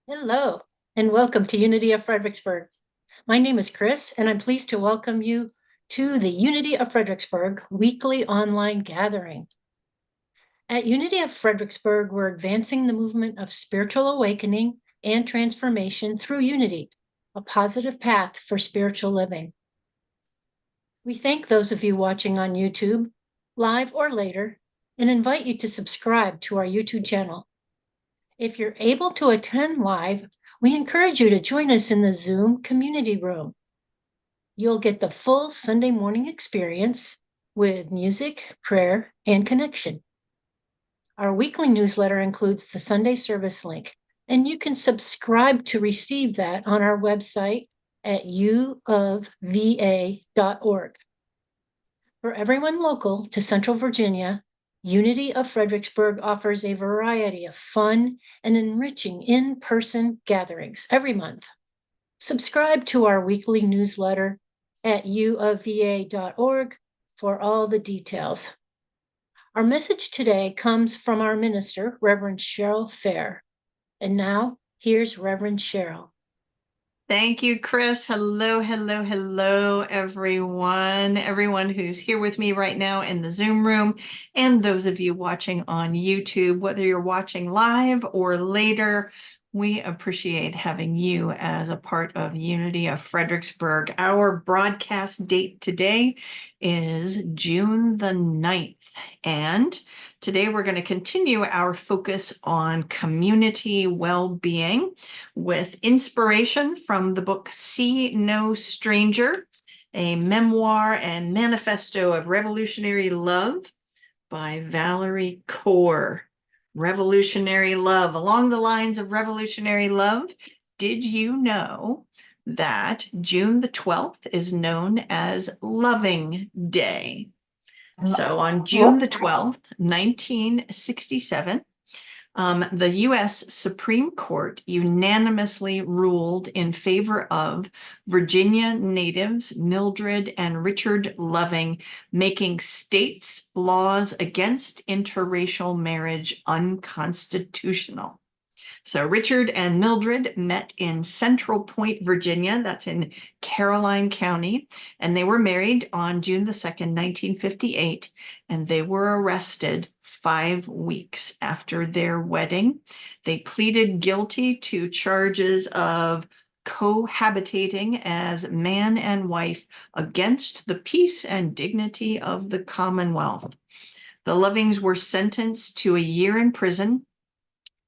Hello, and welcome to Unity of Fredericksburg. My name is Chris, and I'm pleased to welcome you to the Unity of Fredericksburg weekly online gathering. At Unity of Fredericksburg, we're advancing the movement of spiritual awakening and transformation through unity, a positive path for spiritual living. We thank those of you watching on YouTube, live or later, and invite you to subscribe to our YouTube channel. If you're able to attend live, we encourage you to join us in the Zoom community room. You'll get the full Sunday morning experience with music, prayer, and connection. Our weekly newsletter includes the Sunday service link, and you can subscribe to receive that on our website at uofva.org. For everyone local to Central Virginia, Unity of Fredericksburg offers a variety of fun and enriching in-person gatherings every month. Subscribe to our weekly newsletter at uofva.org for all the details. Our message today comes from our minister, Reverend Cheryl Fair. And now, here's Reverend Cheryl. Thank you, Chris. Hello, hello, hello, everyone. Everyone who's here with me right now in the Zoom room, and those of you watching on YouTube, whether you're watching live or later, we appreciate having you as a part of Unity of Fredericksburg. Our broadcast date today is June the 9th, and today we're going to continue our focus on community well-being with inspiration from the book See No Stranger, a memoir and manifesto of revolutionary love by Valerie Kaur. Revolutionary love. Along the lines of revolutionary love, did you know that June the 12th is known as Loving Day? So on June the 12th, 1967, the U.S. Supreme Court unanimously ruled in favor of Virginia natives Mildred and Richard Loving, making states' laws against interracial marriage unconstitutional. So Richard and Mildred met in Central Point, Virginia, that's in Caroline County, and they were married on June the 2nd, 1958, and they were arrested 5 weeks after their wedding. They pleaded guilty to charges of cohabitating as man and wife against the peace and dignity of the Commonwealth. The Lovings were sentenced to a year in prison,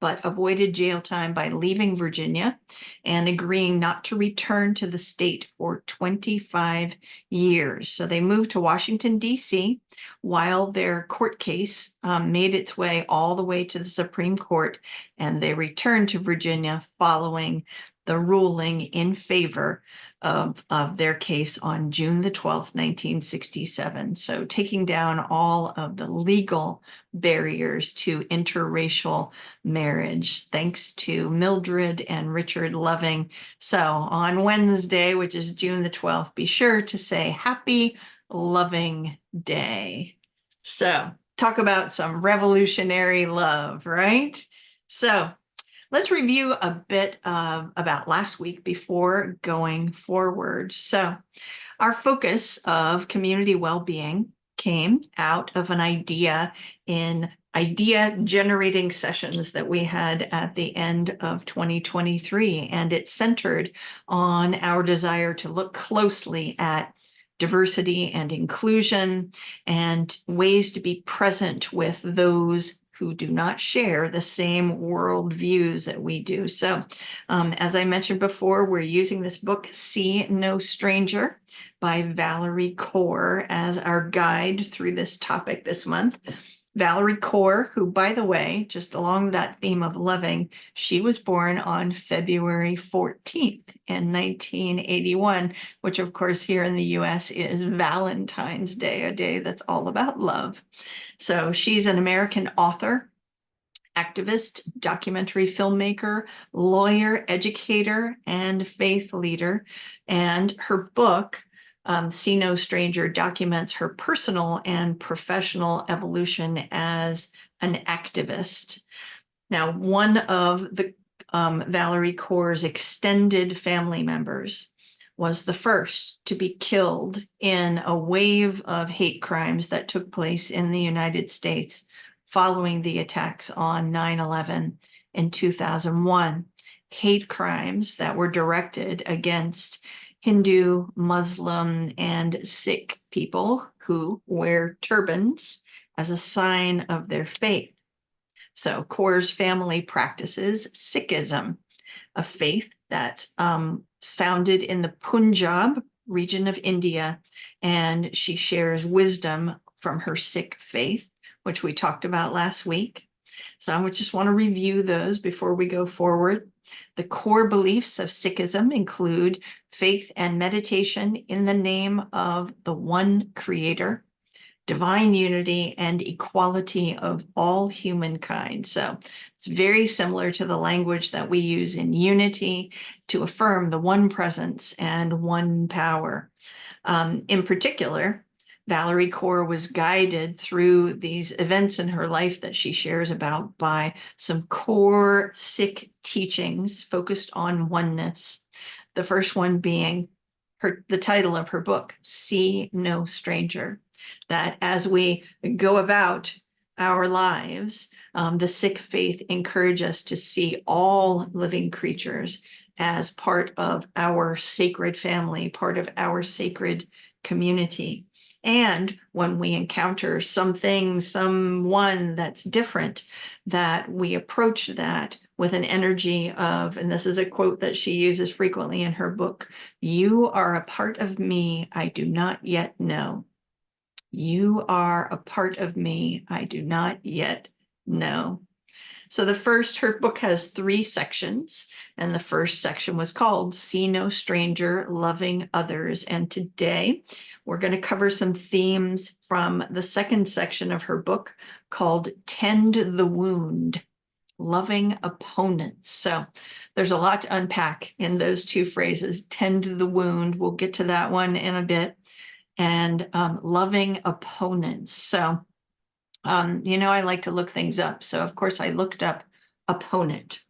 but avoided jail time by leaving Virginia and agreeing not to return to the state for 25 years. So they moved to Washington, D.C., while their court case made its way all the way to the Supreme Court, and they returned to Virginia following the ruling in favor of their case on June the 12th, 1967. So taking down all of the legal barriers to interracial marriage, thanks to Mildred and Richard Loving. So on Wednesday, which is June the 12th, be sure to say Happy Loving Day. So talk about some revolutionary love, right? So let's review a bit about last week before going forward. So our focus of community well-being came out of an idea in idea generating sessions that we had at the end of 2023, and it centered on our desire to look closely at diversity and inclusion and ways to be present with those who do not share the same worldviews that we do. So as I mentioned before, we're using this book, See No Stranger by Valerie Kaur, as our guide through this topic this month. Valerie Kaur, who, by the way, just along that theme of loving, she was born on February 14th in 1981, which of course here in the US is Valentine's Day, a day that's all about love. So she's an American author, activist, documentary filmmaker, lawyer, educator, and faith leader. And her book, See No Stranger, documents her personal and professional evolution as an activist. Now, one of the Valerie Kaur's extended family members, was the first to be killed in a wave of hate crimes that took place in the United States following the attacks on 9/11 in 2001. Hate crimes that were directed against Hindu, Muslim, and Sikh people who wear turbans as a sign of their faith. So Kaur's family practices Sikhism, a faith that's founded in the Punjab region of India, and she shares wisdom from her Sikh faith, which we talked about last week. So I just want to review those before we go forward. The core beliefs of Sikhism include faith and meditation in the name of the one creator, divine unity, and equality of all humankind. So it's very similar to the language that we use in unity to affirm the one presence and one power. In particular, Valerie Kaur was guided through these events in her life that she shares about by some core Sikh teachings focused on oneness. The first one being the title of her book, See No Stranger, that as we go about our lives, the Sikh faith encourages us to see all living creatures as part of our sacred family, part of our sacred community. And when we encounter something, someone that's different, that we approach that with an energy of, and this is a quote that she uses frequently in her book, "You are a part of me I do not yet know. You are a part of me I do not yet know." So her book has 3 sections, and the first section was called See No Stranger, Loving Others. And today we're going to cover some themes from the second section of her book called Tend the Wound, Loving Opponents. So there's a lot to unpack in those 2 phrases, tend the wound. We'll get to that one in a bit. And loving opponents. So I like to look things up. So of course I looked up opponent.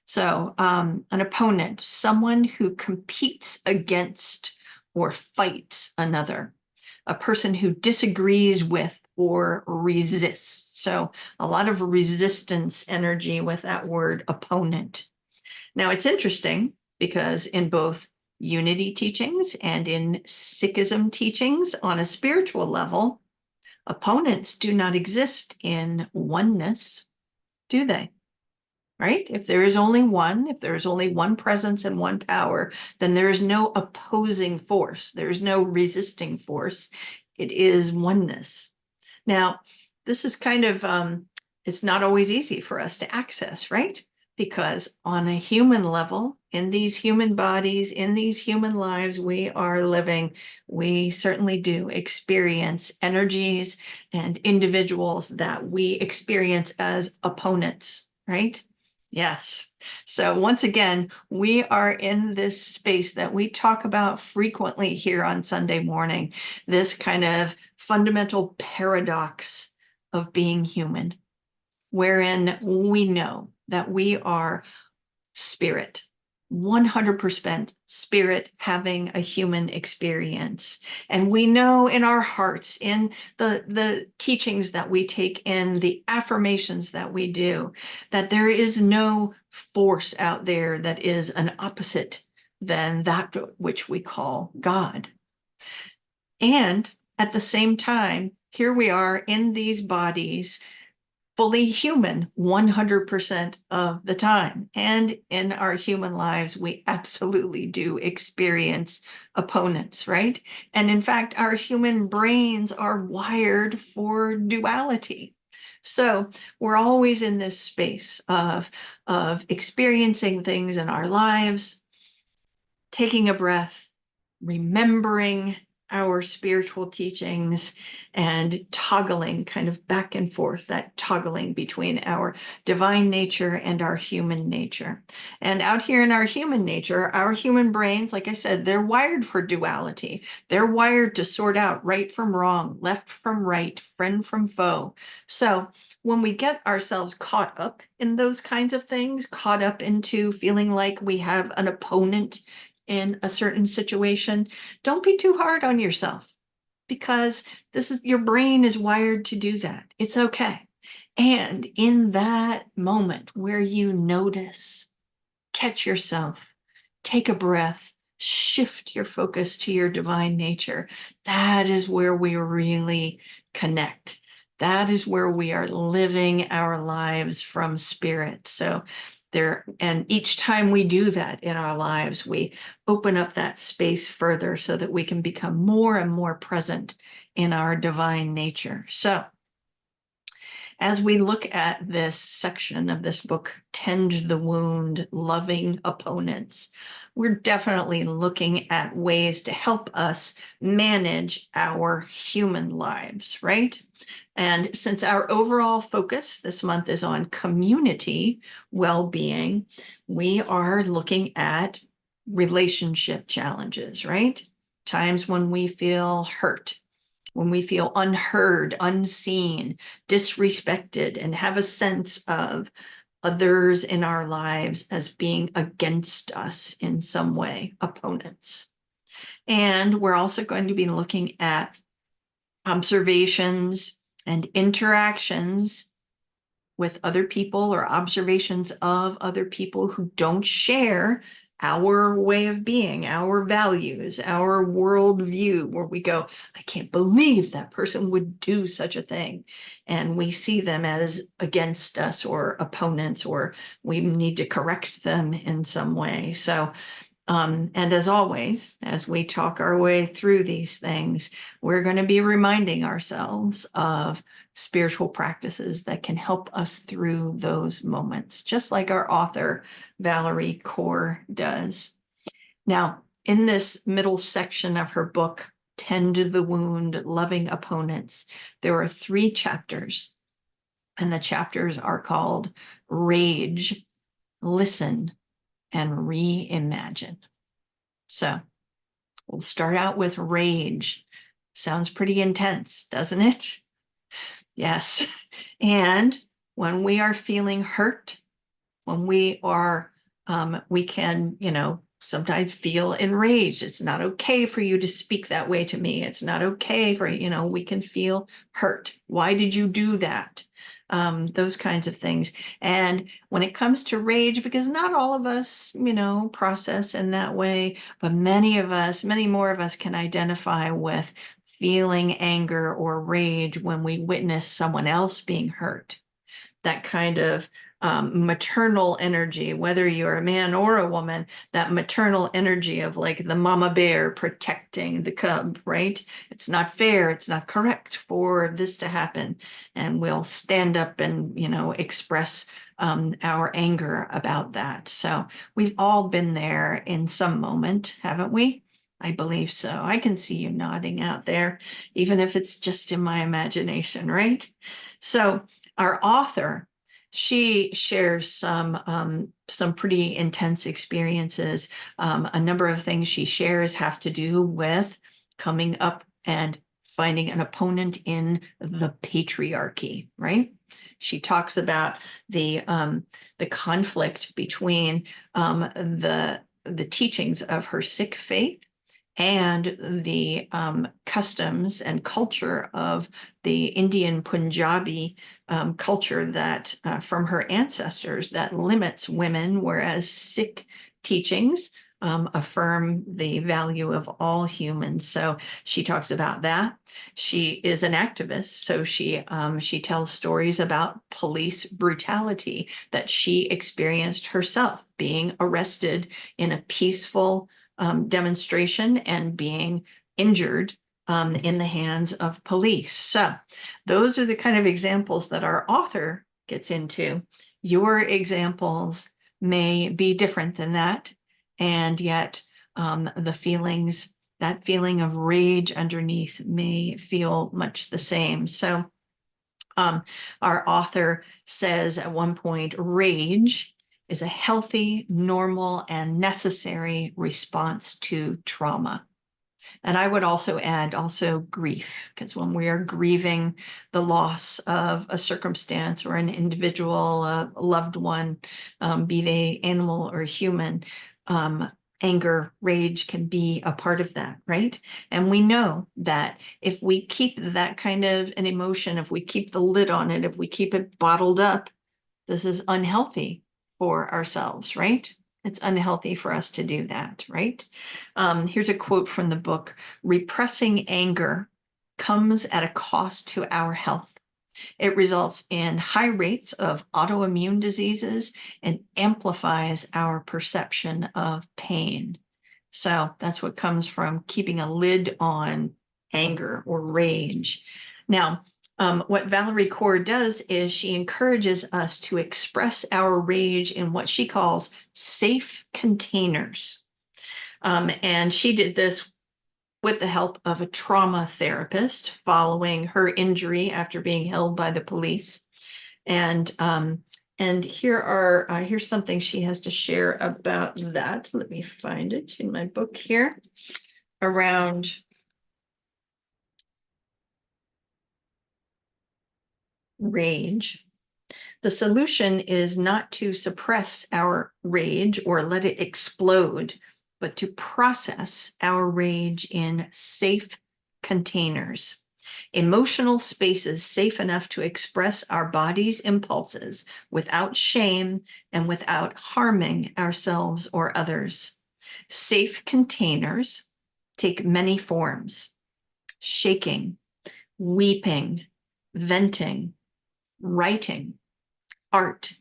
So an opponent, someone who competes against or fights another, a person who disagrees with or resists. So a lot of resistance energy with that word opponent. Now it's interesting because in both unity teachings and in Sikhism teachings on a spiritual level, opponents do not exist in oneness, do they? Right? If there is only one, if there is only one presence and one power, then there is no opposing force. There is no resisting force. It is oneness. Now, this is kind of, it's not always easy for us to access, right? Because on a human level, in these human bodies, in these human lives we are living, we certainly do experience energies and individuals that we experience as opponents, right? Yes. So once again, we are in this space that we talk about frequently here on Sunday morning, this kind of fundamental paradox of being human, wherein we know that we are spirit, 100% spirit having a human experience. And we know in our hearts, in the teachings that we take in, the affirmations that we do, that there is no force out there that is an opposite than that which we call God. And at the same time, here we are in these bodies, fully human 100% of the time. And in our human lives, we absolutely do experience opponents, right? And in fact, our human brains are wired for duality. So we're always in this space of experiencing things in our lives, taking a breath, remembering, our spiritual teachings and toggling kind of back and forth, that toggling between our divine nature and our human nature. And out here in our human nature, our human brains, like I said, they're wired for duality. They're wired to sort out right from wrong, left from right, friend from foe. So when we get ourselves caught up in those kinds of things, caught up into feeling like we have an opponent in a certain situation, don't be too hard on yourself, because this is, your brain is wired to do that. It's okay. And in that moment where you notice, catch yourself, take a breath, shift your focus to your divine nature. That is where we really connect. That is where we are living our lives from spirit. So there, and each time we do that in our lives, we open up that space further so that we can become more and more present in our divine nature. So as we look at this section of this book, Tend the Wound, Loving Opponents, we're definitely looking at ways to help us manage our human lives, right? And since our overall focus this month is on community well-being, we are looking at relationship challenges, right? Times when we feel hurt, when we feel unheard, unseen, disrespected, and have a sense of others in our lives as being against us in some way, opponents. And we're also going to be looking at observations and interactions with other people, or observations of other people who don't share our way of being, our values, our worldview, where we go, I can't believe that person would do such a thing. And we see them as against us or opponents, or we need to correct them in some way. So and as always, as we talk our way through these things, we're going to be reminding ourselves of spiritual practices that can help us through those moments, just like our author, Valerie Kaur, does. Now, in this middle section of her book, Tend the Wound, Loving Opponents, there are 3 chapters, and the chapters are called Rage, Listen, and Reimagine. So we'll start out with rage. Sounds pretty intense, doesn't it? Yes. And when we are feeling hurt, when we are, we can, sometimes feel enraged. It's not okay for you to speak that way to me. It's not okay for, we can feel hurt. Why did you do that? Those kinds of things. And when it comes to rage, because not all of us, process in that way, but many more of us can identify with feeling anger or rage when we witness someone else being hurt. That kind of maternal energy, whether you're a man or a woman, that maternal energy of like the mama bear protecting the cub, right? It's not fair, it's not correct for this to happen. And we'll stand up and, express our anger about that. So we've all been there in some moment, haven't we? I believe so. I can see you nodding out there, even if it's just in my imagination, right? So our author, she shares some pretty intense experiences. A number of things she shares have to do with coming up and finding an opponent in the patriarchy, right? She talks about the conflict between the teachings of her Sikh faith and the customs and culture of the Indian Punjabi culture that from her ancestors that limits women, whereas Sikh teachings affirm the value of all humans. So she talks about that. She is an activist, so she tells stories about police brutality that she experienced herself, being arrested in a peaceful demonstration and being injured in the hands of police. So those are the kind of examples that our author gets into. Your examples may be different than that, and yet the feelings that feeling of rage underneath may feel much the same. So our author says at one point, rage is a healthy, normal, and necessary response to trauma. And I would also add grief, because when we are grieving the loss of a circumstance or an individual, a loved one, be they animal or human, anger, rage can be a part of that, right? And we know that if we keep that kind of an emotion, if we keep the lid on it, if we keep it bottled up, this is unhealthy for ourselves, right? It's unhealthy for us to do that, right? Here's a quote from the book. Repressing anger comes at a cost to our health. It results in high rates of autoimmune diseases and amplifies our perception of pain. So that's what comes from keeping a lid on anger or rage. Now, what Valerie Kaur does is she encourages us to express our rage in what she calls safe containers. And she did this with the help of a trauma therapist following her injury after being held by the police. And here's something she has to share about that. Let me find it in my book here around rage. The solution is not to suppress our rage or let it explode, but to process our rage in safe containers, emotional spaces safe enough to express our body's impulses without shame and without harming ourselves or others. Safe containers take many forms: shaking, weeping, venting, writing, art,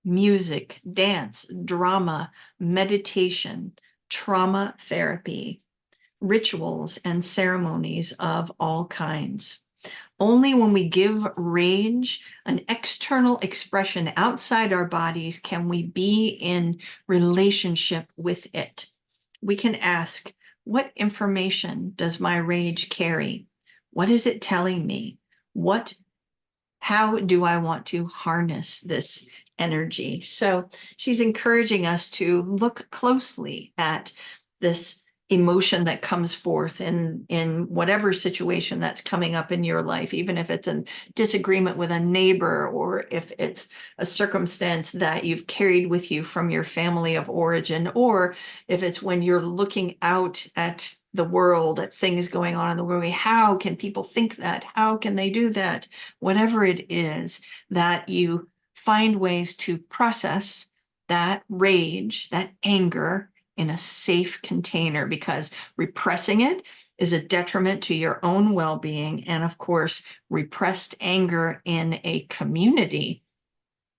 music, dance, drama, meditation, trauma therapy, rituals, and ceremonies of all kinds. Only when we give rage an external expression outside our bodies can we be in relationship with it. We can ask, what information does my rage carry? What is it telling me? How do I want to harness this energy? So she's encouraging us to look closely at this emotion that comes forth in whatever situation that's coming up in your life, even if it's a disagreement with a neighbor, or if it's a circumstance that you've carried with you from your family of origin, or if it's when you're looking out at the world, at things going on in the world. How can people think that? How can they do that? Whatever it is, that you find ways to process that rage, that anger, in a safe container, because repressing it is a detriment to your own well-being. And of course, repressed anger in a community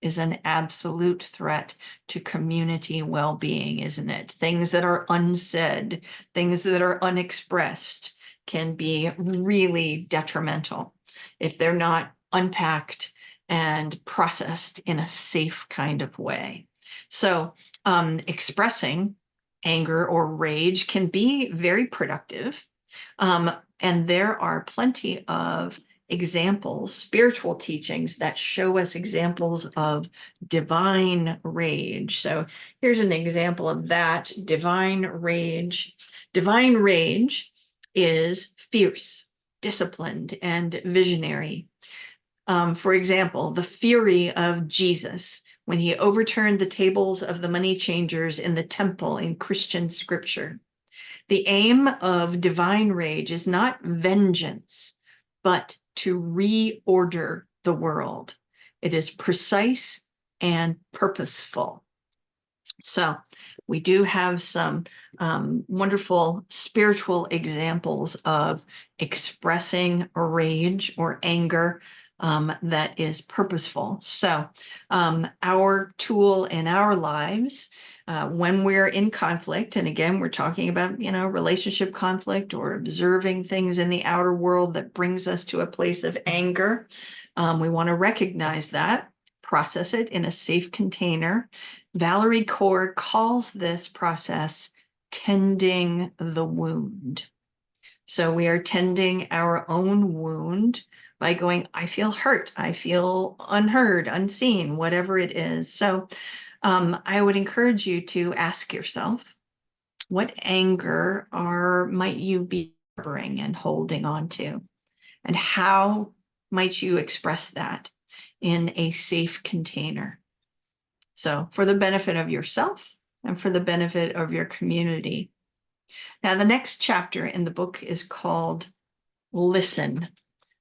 is an absolute threat to community well-being, isn't it? Things that are unsaid, things that are unexpressed can be really detrimental if they're not unpacked and processed in a safe kind of way. So expressing anger or rage can be very productive. And there are plenty of examples, spiritual teachings that show us examples of divine rage. So here's an example of that, divine rage. Divine rage is fierce, disciplined, and visionary. For example, the fury of Jesus when he overturned the tables of the money changers in the temple in Christian scripture. The aim of divine rage is not vengeance, but to reorder the world. It is precise and purposeful. So we do have some wonderful spiritual examples of expressing rage or anger that is purposeful. So our tool in our lives, when we're in conflict, and again, we're talking about, relationship conflict or observing things in the outer world that brings us to a place of anger, we want to recognize that, process it in a safe container. Valerie Kaur calls this process tending the wound. So we are tending our own wound by going, I feel hurt, I feel unheard, unseen, whatever it is. So I would encourage you to ask yourself, what anger might you be harboring and holding on to? And how might you express that in a safe container? So for the benefit of yourself and for the benefit of your community. Now, the next chapter in the book is called Listen.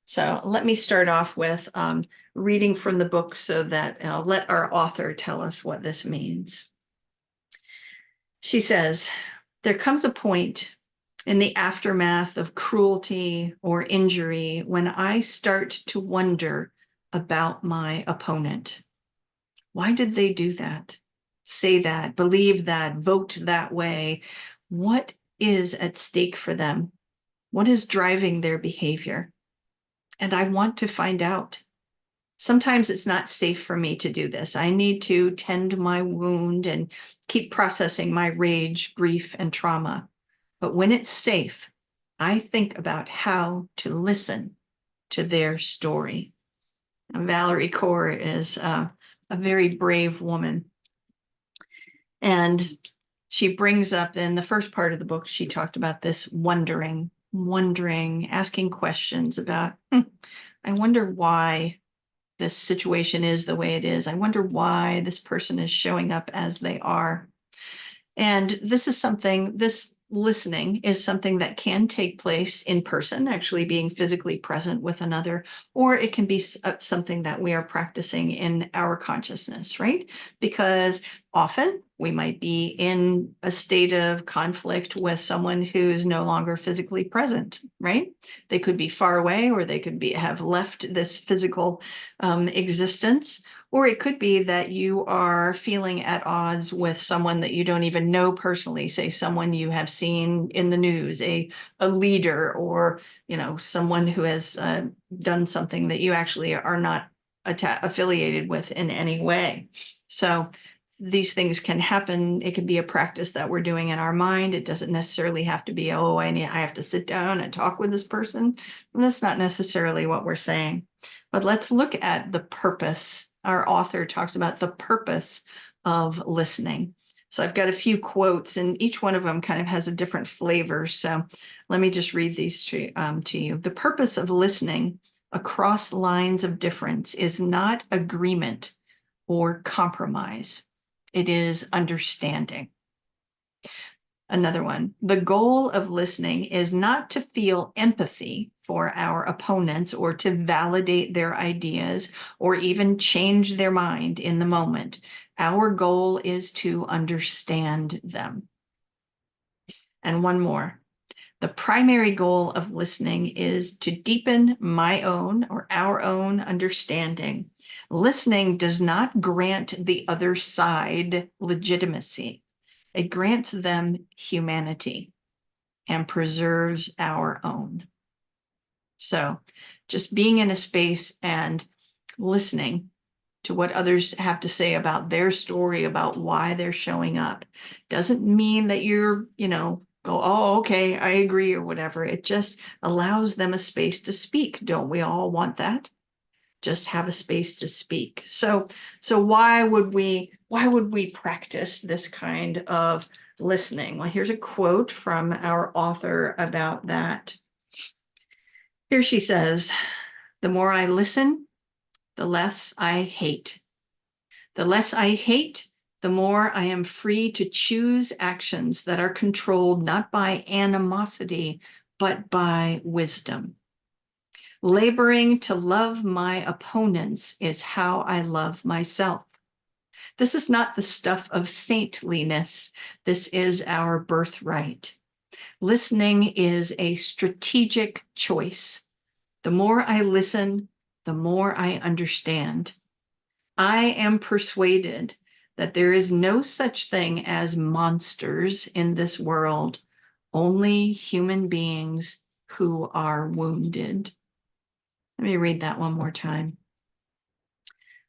So let me start off with reading from the book so that I'll let our author tell us what this means. She says, there comes a point in the aftermath of cruelty or injury when I start to wonder about my opponent. Why did they do that? Say that, believe that, vote that way? What is at stake for them? What is driving their behavior? And I want to find out. Sometimes it's not safe for me to do this. I need to tend my wound and keep processing my rage, grief, and trauma. But when it's safe, I think about how to listen to their story. And Valerie Kaur is a very brave woman. And she brings up in the first part of the book, she talked about this wondering, asking questions about, I wonder why this situation is the way it is. I wonder why this person is showing up as they are. And this listening is something that can take place in person, actually being physically present with another, or it can be something that we are practicing in our consciousness, right? Because often we might be in a state of conflict with someone who's no longer physically present, right? They could be far away, or they could have left this physical existence. Or it could be that you are feeling at odds with someone that you don't even know personally, say someone you have seen in the news, a leader, or someone who has done something that you actually are not affiliated with in any way. So these things can happen. It can be a practice that we're doing in our mind. It doesn't necessarily have to be, oh, I have to sit down and talk with this person. And that's not necessarily what we're saying. But let's look at the purpose. Our author talks about the purpose of listening. So I've got a few quotes, and each one of them kind of has a different flavor. So let me just read these to you. The purpose of listening across lines of difference is not agreement or compromise. It is understanding. Another one, the goal of listening is not to feel empathy for our opponents or to validate their ideas or even change their mind in the moment. Our goal is to understand them. And one more. The primary goal of listening is to deepen my own or our own understanding. Listening does not grant the other side legitimacy. It grants them humanity and preserves our own. So just being in a space and listening to what others have to say about their story, about why they're showing up, doesn't mean that you're, go, oh, okay, I agree or whatever. It just allows them a space to speak. Don't we all want that? Just have a space to speak. So why would we practice this kind of listening? Well, here's a quote from our author about that. Here she says, the more I listen, the less I hate. The less I hate, the more I am free to choose actions that are controlled not by animosity, but by wisdom. Laboring to love my opponents is how I love myself. This is not the stuff of saintliness. This is our birthright. Listening is a strategic choice. The more I listen, the more I understand. I am persuaded that there is no such thing as monsters in this world, only human beings who are wounded. Let me read that one more time.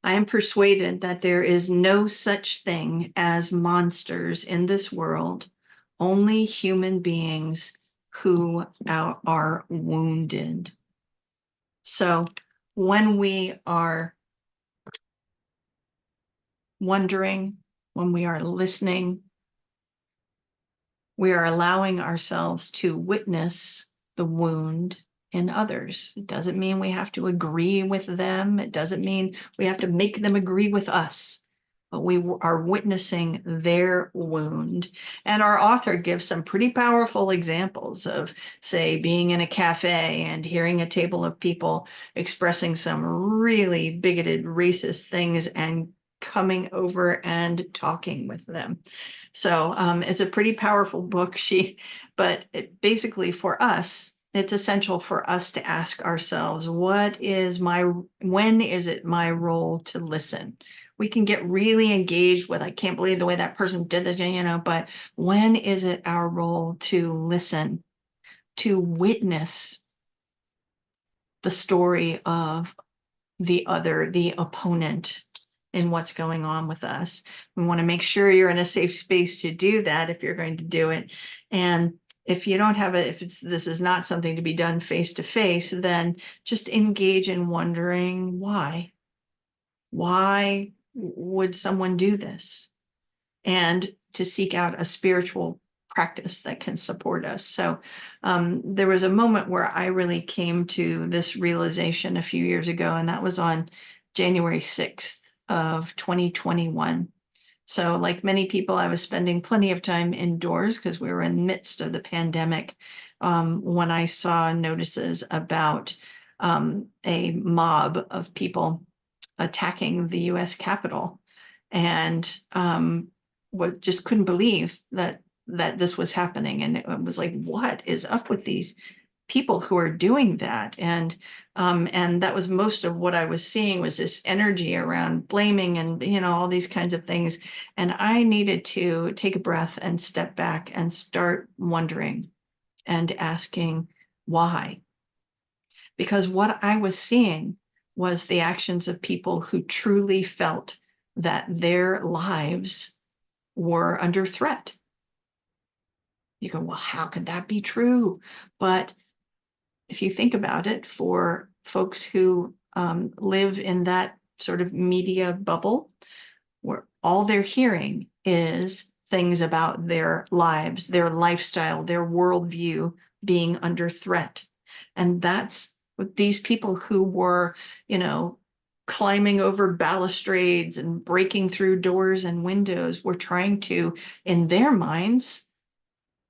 I am persuaded that there is no such thing as monsters in this world, only human beings who are wounded. So when we are wondering, when we are listening, we are allowing ourselves to witness the wound in others. It doesn't mean we have to agree with them. It doesn't mean we have to make them agree with us, but we are witnessing their wound. And our author gives some pretty powerful examples of, say, being in a cafe and hearing a table of people expressing some really bigoted, racist things and coming over and talking with them. So it's a pretty powerful book. But basically for us, it's essential for us to ask ourselves, when is it my role to listen? We can get really engaged with, I can't believe the way that person did it, but when is it our role to listen, to witness the story of the other, the opponent, in what's going on with us? We want to make sure you're in a safe space to do that if you're going to do it. And if you don't have it, this is not something to be done face to face, then just engage in wondering why. Why would someone do this? And to seek out a spiritual practice that can support us. So there was a moment where I really came to this realization a few years ago, and that was on January 6th of 2021. So like many people, I was spending plenty of time indoors because we were in the midst of the pandemic, when I saw notices about a mob of people attacking the US Capitol. And just couldn't believe that this was happening. And it was like, what is up with these people who are doing that? And that was most of what I was seeing, was this energy around blaming and all these kinds of things. And I needed to take a breath and step back and start wondering and asking why. Because what I was seeing was the actions of people who truly felt that their lives were under threat. You go, well, how could that be true? But if you think about it, for folks who live in that sort of media bubble, where all they're hearing is things about their lives, their lifestyle, their worldview being under threat. And that's what these people who were, climbing over balustrades and breaking through doors and windows were trying to, in their minds,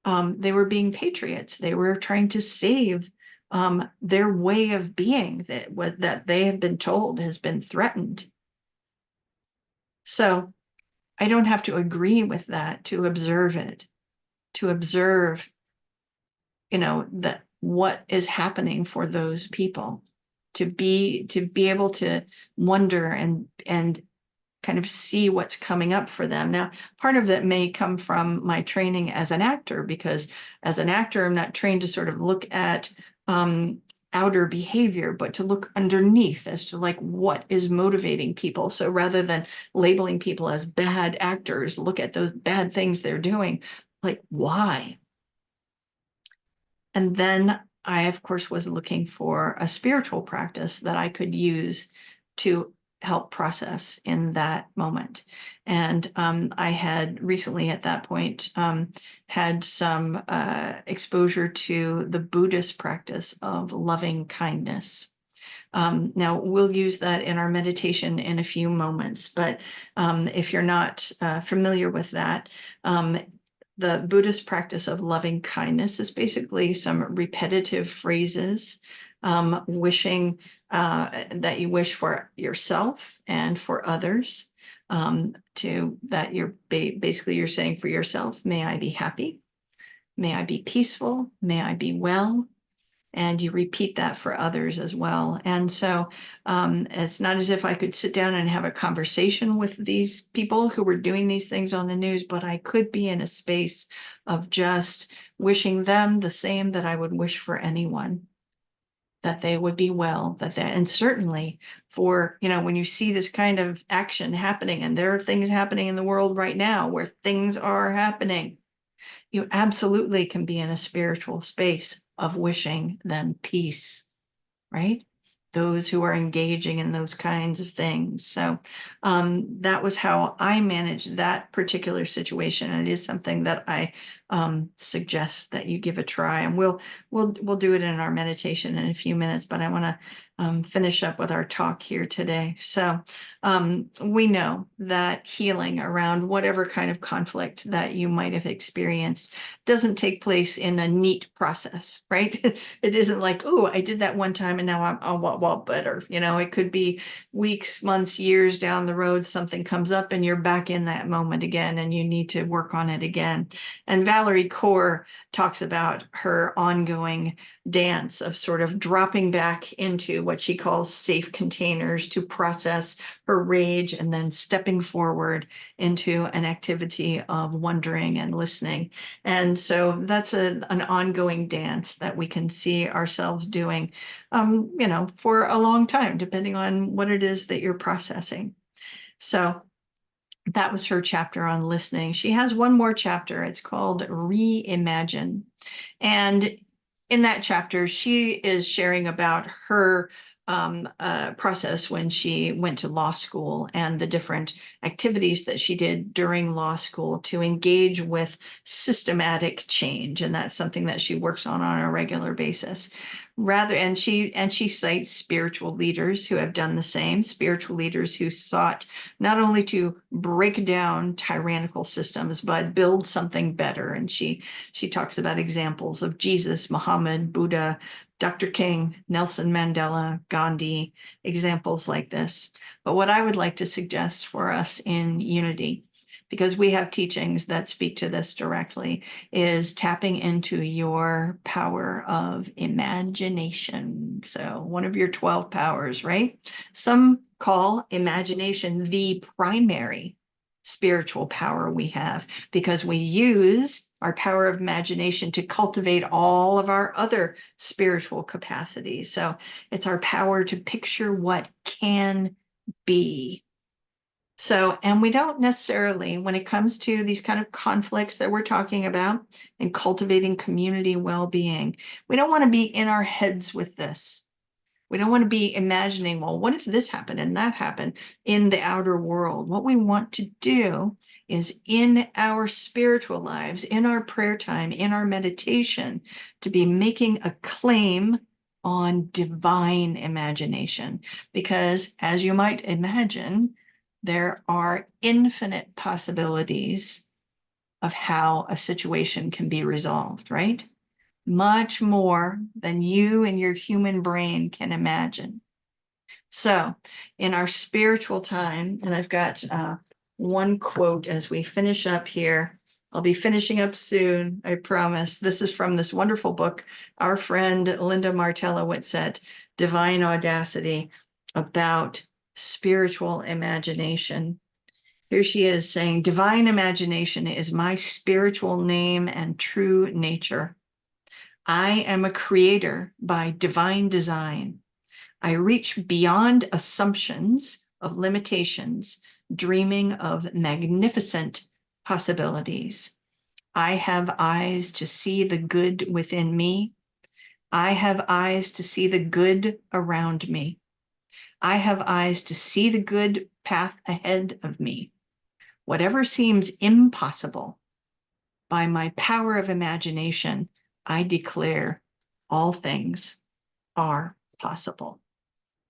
they were being patriots. They were trying to save their way of being that they have been told has been threatened. So I don't have to agree with that to observe it, to observe, that what is happening for those people, to be able to wonder and kind of see what's coming up for them. Now, part of it may come from my training as an actor, because as an actor, I'm not trained to sort of look at outer behavior, but to look underneath as to like what is motivating people. So rather than labeling people as bad actors, look at those bad things they're doing, like why? And then I, of course, was looking for a spiritual practice that I could use to help process in that moment. And I had recently at that point had some exposure to the Buddhist practice of loving kindness. Now, we'll use that in our meditation in a few moments, but if you're not familiar with that, the Buddhist practice of loving kindness is basically some repetitive phrases, wishing that you wish for yourself and for others. That you're basically you're saying for yourself, may I be happy, may I be peaceful, may I be well. And you repeat that for others as well. And so it's not as if I could sit down and have a conversation with these people who were doing these things on the news, but I could be in a space of just wishing them the same that I would wish for anyone, that they would be well, and certainly for, when you see this kind of action happening, and there are things happening in the world right now where things are happening, you absolutely can be in a spiritual space of wishing them peace, right? Those who are engaging in those kinds of things. So that was how I managed that particular situation. And it is something that I suggest that you give a try. And we'll do it in our meditation in a few minutes. But I want to finish up with our talk here today. So we know that healing around whatever kind of conflict that you might have experienced doesn't take place in a neat process, right? It isn't like, oh, I did that one time and now I'm a lot better. It could be weeks, months, years down the road, something comes up and you're back in that moment again and you need to work on it again. And Valerie Kaur talks about her ongoing dance of sort of dropping back into what she calls safe containers to process her rage and then stepping forward into an activity of wondering and listening. And so that's an ongoing dance that we can see ourselves doing, for a long time, depending on what it is that you're processing. So that was her chapter on listening. She has one more chapter. It's called Reimagine. And in that chapter, she is sharing about her process when she went to law school and the different activities that she did during law school to engage with systematic change. And that's something that she works on a regular basis. And she cites spiritual leaders who have done the same, spiritual leaders who sought not only to break down tyrannical systems, but build something better. And she talks about examples of Jesus, Muhammad, Buddha, Dr. King, Nelson Mandela, Gandhi, examples like this. But what I would like to suggest for us in Unity, because we have teachings that speak to this directly, is tapping into your power of imagination. So one of your 12 powers, right? Some call imagination the primary spiritual power we have, because we use our power of imagination to cultivate all of our other spiritual capacities. So it's our power to picture what can be. So, and we don't necessarily, when it comes to these kind of conflicts that we're talking about and cultivating community well-being, we don't want to be in our heads with this. We don't want to be imagining, well, what if this happened and that happened in the outer world? What we want to do is in our spiritual lives, in our prayer time, in our meditation, to be making a claim on divine imagination. Because as you might imagine, there are infinite possibilities of how a situation can be resolved, right? Much more than you and your human brain can imagine. So in our spiritual time, and I've got one quote as we finish up here. I'll be finishing up soon, I promise. This is from this wonderful book, our friend Linda Martella Whitsett, Divine Audacity, about spiritual imagination. Here she is saying, divine imagination is my spiritual name and true nature. I am a creator by divine design. I reach beyond assumptions of limitations, dreaming of magnificent possibilities. I have eyes to see the good within me. I have eyes to see the good around me. I have eyes to see the good path ahead of me. Whatever seems impossible, by my power of imagination, I declare all things are possible.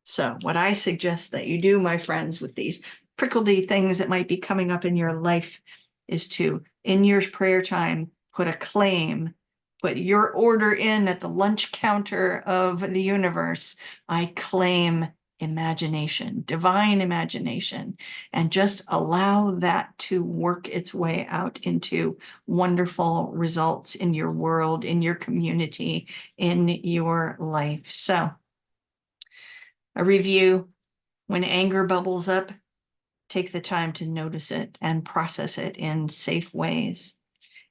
So what I suggest that you do, my friends, with these prickledy things that might be coming up in your life is to, in your prayer time, put a claim, put your order in at the lunch counter of the universe. I claim imagination, divine imagination, and just allow that to work its way out into wonderful results in your world, in your community, in your life. So a review: when anger bubbles up, take the time to notice it and process it in safe ways.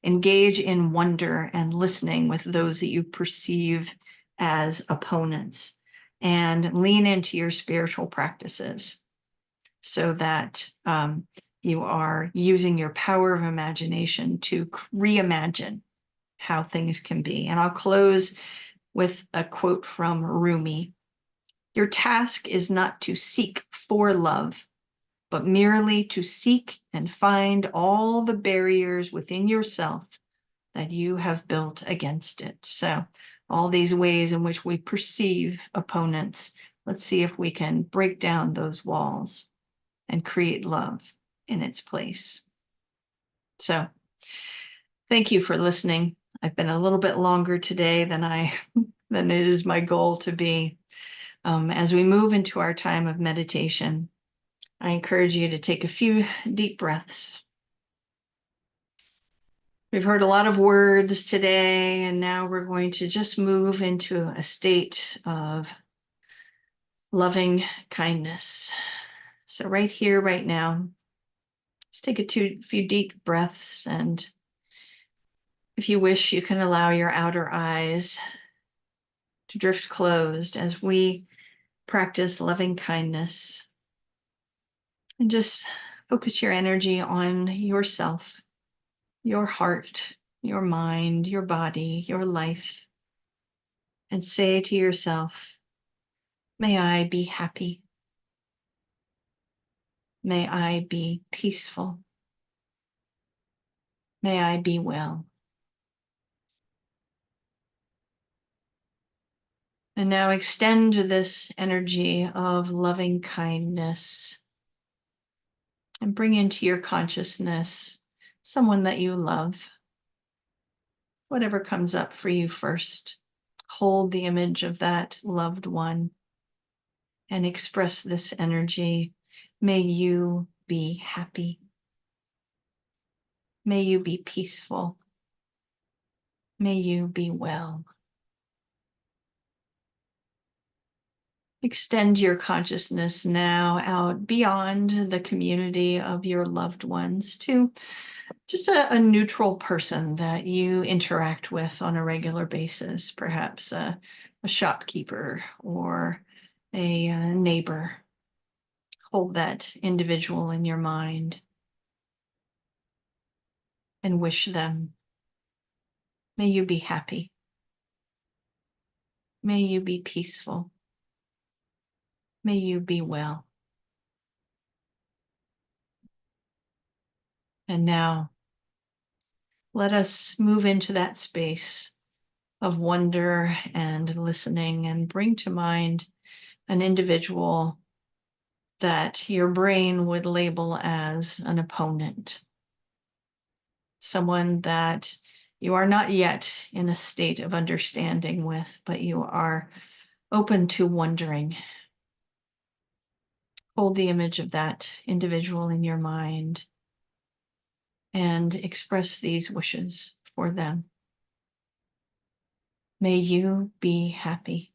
Engage in wonder and listening with those that you perceive as opponents, and lean into your spiritual practices so that You are using your power of imagination to reimagine how things can be. And I'll close with a quote from Rumi. Your task is not to seek for love, but merely to seek and find all the barriers within yourself that you have built against it. So all these ways in which we perceive opponents, let's see if we can break down those walls and create love in its place. So thank you for listening. I've been a little bit longer today than it is my goal to be. As we move into our time of meditation, I encourage you to take a few deep breaths. We've heard a lot of words today, and now we're going to just move into a state of loving kindness. So right here, right now, just take a few deep breaths, and if you wish, you can allow your outer eyes to drift closed as we practice loving kindness. And just focus your energy on yourself, your heart, your mind, your body, your life, and say to yourself, may I be happy. May I be peaceful. May I be well. And now extend this energy of loving kindness and bring into your consciousness someone that you love. Whatever comes up for you first, hold the image of that loved one and express this energy. May you be happy. May you be peaceful. May you be well. Extend your consciousness now out beyond the community of your loved ones to just a neutral person that you interact with on a regular basis, perhaps a shopkeeper or a neighbor. Hold that individual in your mind and wish them, may you be happy. May you be peaceful. May you be well. And now let us move into that space of wonder and listening and bring to mind an individual that your brain would label as an opponent, someone that you are not yet in a state of understanding with, but you are open to wondering. Hold the image of that individual in your mind and express these wishes for them. May you be happy.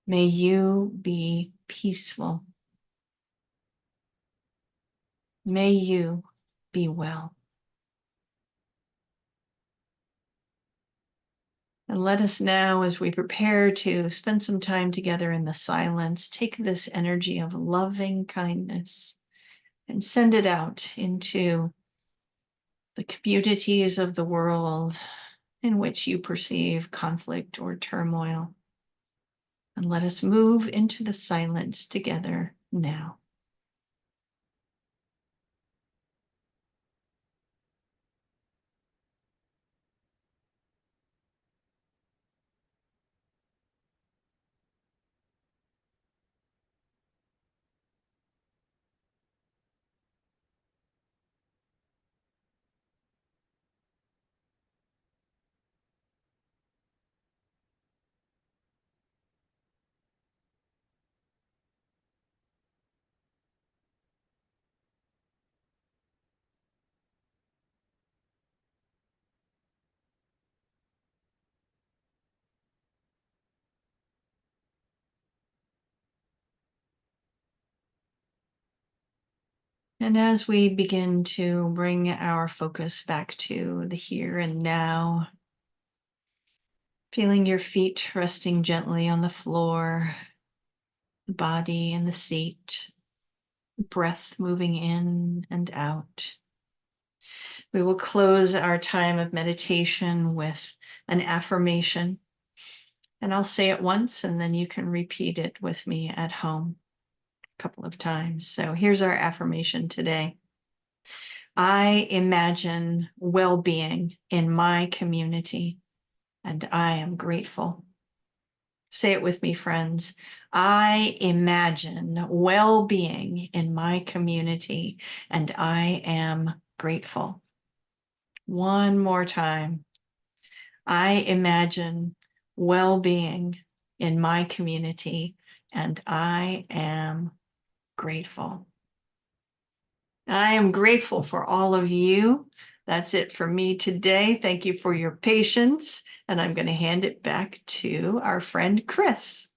May you be peaceful. May you be well. And let us now, as we prepare to spend some time together in the silence, take this energy of loving kindness and send it out into the communities of the world in which you perceive conflict or turmoil. And let us move into the silence together now. And as we begin to bring our focus back to the here and now, feeling your feet resting gently on the floor, the body in the seat, breath moving in and out. We will close our time of meditation with an affirmation, and I'll say it once and then you can repeat it with me at home a couple of times. So here's our affirmation today. I imagine well-being in my community, and I am grateful. Say it with me, friends. I imagine well-being in my community, and I am grateful. One more time. I imagine well-being in my community, and I am grateful. I am grateful for all of you. That's it for me today. Thank you for your patience, and I'm going to hand it back to our friend Chris.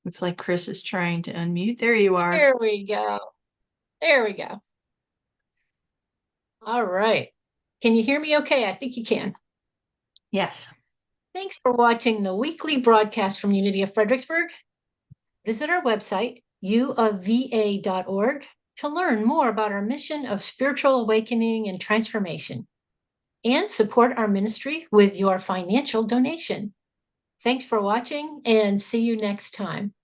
Looks like Chris is trying to unmute. There you are. There we go. There we go. All right. Can you hear me okay? I think you can. Yes. Thanks for watching the weekly broadcast from Unity of Fredericksburg. Visit our website, uofva.org, to learn more about our mission of spiritual awakening and transformation, and support our ministry with your financial donation. Thanks for watching, and see you next time.